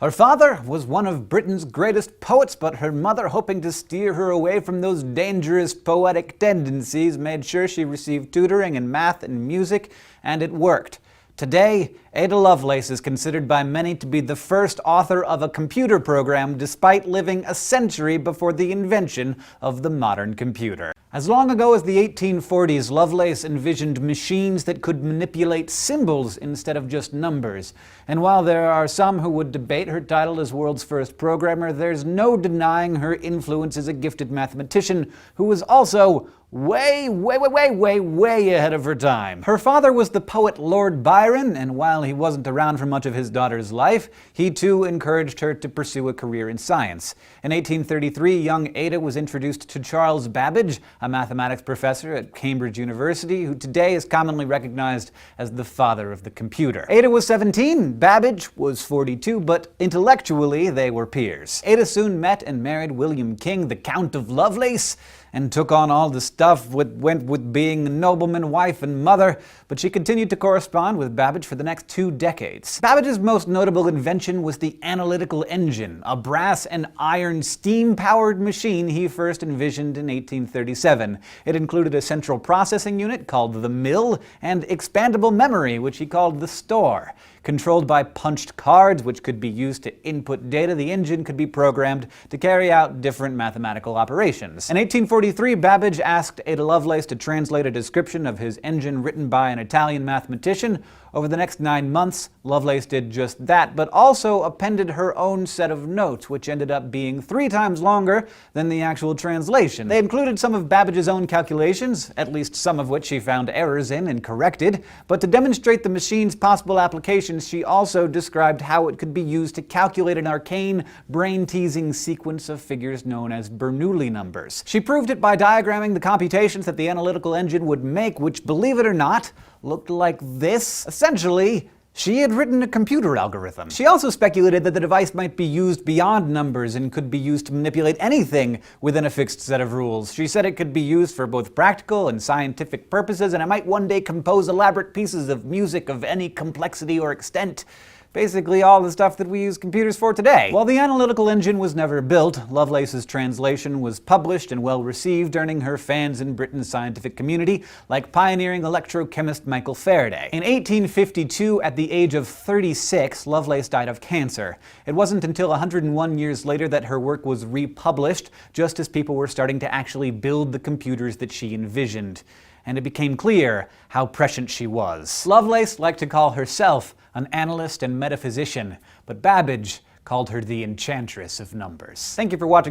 Her father was one of Britain's greatest poets, but her mother, hoping to steer her away from those dangerous poetic tendencies, made sure she received tutoring in math and music, and it worked. Today, Ada Lovelace is considered by many to be the first author of a computer program, despite living a century before the invention of the modern computer. As long ago as the 1840s, Lovelace envisioned machines that could manipulate symbols instead of just numbers. And while there are some who would debate her title as world's first programmer, there's no denying her influence as a gifted mathematician who was also way ahead of her time. Her father was the poet Lord Byron, and while he wasn't around for much of his daughter's life, he too encouraged her to pursue a career in science. In 1833, young Ada was introduced to Charles Babbage, a mathematics professor at Cambridge University, who today is commonly recognized as the father of the computer. Ada was 17, Babbage was 42, but intellectually they were peers. Ada soon met and married William King, the Count of Lovelace, and took on all the stuff that went with being a nobleman, wife, and mother, but she continued to correspond with Babbage for the next 2 decades. Babbage's most notable invention was the analytical engine, a brass and iron steam-powered machine he first envisioned in 1837. It included a central processing unit called the mill, and expandable memory, which he called the store. Controlled by punched cards, which could be used to input data, the engine could be programmed to carry out different mathematical operations. In 1843, Babbage asked Ada Lovelace to translate a description of his engine written by an Italian mathematician. Over the next 9 months, Lovelace did just that, but also appended her own set of notes, which ended up being 3 times longer than the actual translation. They included some of Babbage's own calculations, at least some of which she found errors in and corrected, but to demonstrate the machine's possible applications, she also described how it could be used to calculate an arcane, brain-teasing sequence of figures known as Bernoulli numbers. She proved it by diagramming the computations that the analytical engine would make, which, believe it or not, looked like this. Essentially, she had written a computer algorithm. She also speculated that the device might be used beyond numbers and could be used to manipulate anything within a fixed set of rules. She said it could be used for both practical and scientific purposes, and it might one day compose elaborate pieces of music of any complexity or extent. Basically all the stuff that we use computers for today. While the analytical engine was never built, Lovelace's translation was published and well received, earning her fans in Britain's scientific community, like pioneering electrochemist Michael Faraday. In 1852, at the age of 36, Lovelace died of cancer. It wasn't until 101 years later that her work was republished, just as people were starting to actually build the computers that she envisioned. And it became clear how prescient she was. Lovelace liked to call herself an analyst and metaphysician, but Babbage called her the enchantress of numbers. Thank you for watching.